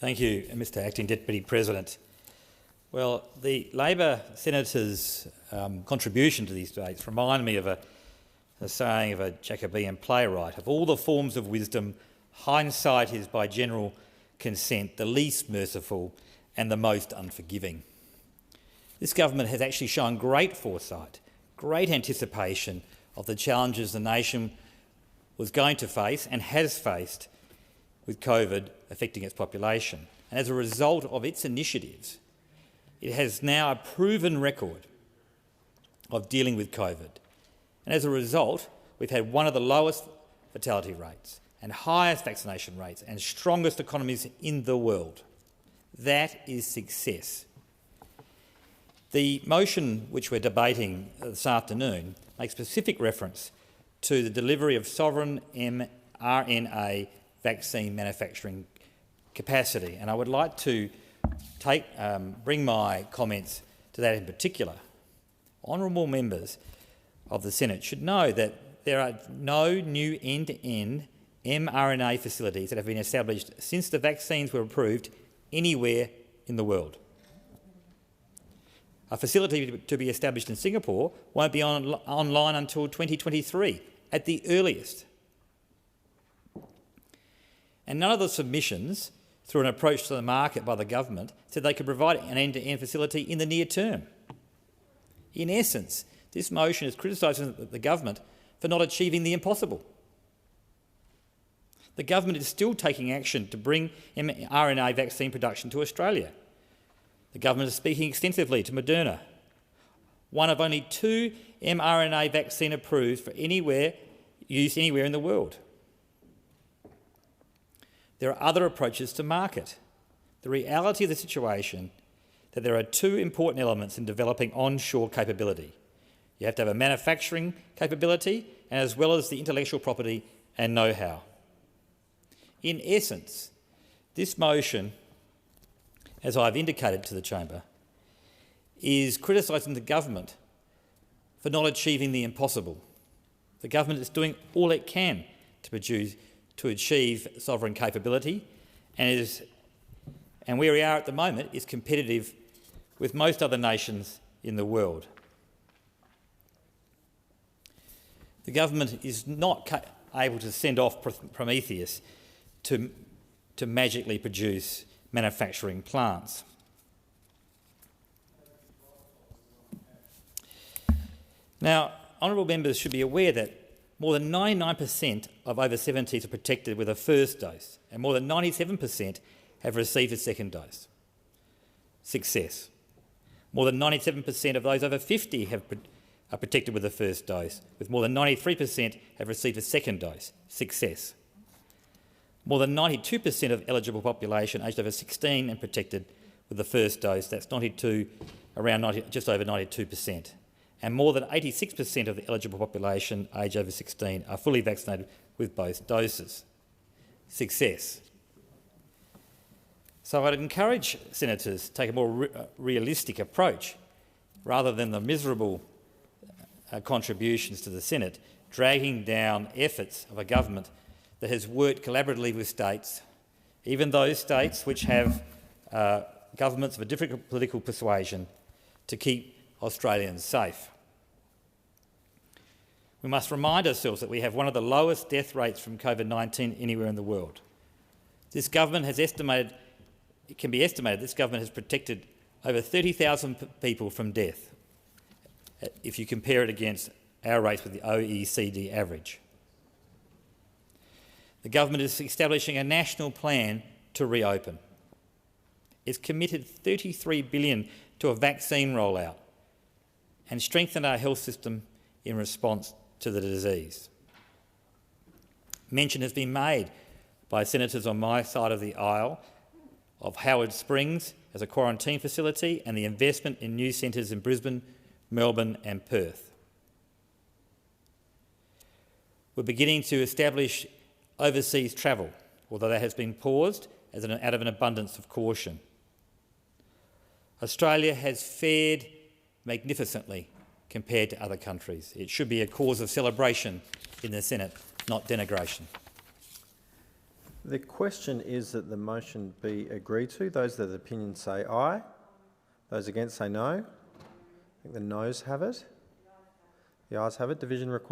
Thank you, Mr Acting Deputy President. Well, the Labor senators' contribution to these debates remind me of a saying of a Jacobean playwright: of all the forms of wisdom, hindsight is by general consent the least merciful and the most unforgiving. This government has actually shown great foresight, great anticipation of the challenges the nation was going to face and has faced with COVID affecting its population. And as a result of its initiatives, it has now a proven record of dealing with COVID. And as a result, we've had one of the lowest fatality rates and highest vaccination rates and strongest economies in the world. That is success. The motion which we're debating this afternoon makes specific reference to the delivery of sovereign mRNA vaccine manufacturing capacity, and I would like to bring my comments to that in particular. Honourable members of the Senate should know that there are no new end-to-end mRNA facilities that have been established since the vaccines were approved anywhere in the world. A facility to be established in Singapore won't be online until 2023 at the earliest. And none of the submissions, through an approach to the market by the government, said they could provide an end-to-end facility in the near term. In essence, this motion is criticising the government for not achieving the impossible. The government is still taking action to bring mRNA vaccine production to Australia. The government is speaking extensively to Moderna, one of only 2 mRNA vaccine approved for use anywhere in the world. There are other approaches to market. The reality of the situation is that there are 2 important elements in developing onshore capability. You have to have a manufacturing capability and as well as the intellectual property and know-how. In essence, this motion, as I've indicated to the chamber, is criticising the government for not achieving the impossible. The government is doing all it can to achieve sovereign capability, and where we are at the moment is competitive with most other nations in the world. The government is not able to send off Prometheus to magically produce manufacturing plants. Now, honourable members should be aware that more than 99% of over 70s are protected with a first dose, and more than 97% have received a second dose. Success. More than 97% of those over 50 are protected with a first dose, with more than 93% have received a second dose. Success. More than 92% of eligible population aged over 16 and protected with the first dose. That's just over 92%. And more than 86% of the eligible population aged over 16 are fully vaccinated with both doses. Success. So I'd encourage senators to take a more realistic approach rather than the miserable contributions to the Senate, dragging down efforts of a government that has worked collaboratively with states, even those states which have governments of a different political persuasion, to keep Australians safe. We must remind ourselves that we have one of the lowest death rates from COVID-19 anywhere in the world. This government has estimated, it can be estimated, this government has protected over 30,000 people from death, if you compare it against our rates with the OECD average. The government is establishing a national plan to reopen. It's committed $33 billion to a vaccine rollout and strengthen our health system in response to the disease. Mention has been made by senators on my side of the aisle of Howard Springs as a quarantine facility and the investment in new centres in Brisbane, Melbourne and Perth. We're beginning to establish overseas travel, although that has been paused out of an abundance of caution. Australia has fared magnificently compared to other countries. It should be a cause of celebration in the Senate, not denigration. The question is that the motion be agreed to. Those that opinion say aye. Those against say no. I think the noes have it. The ayes have it. Division required.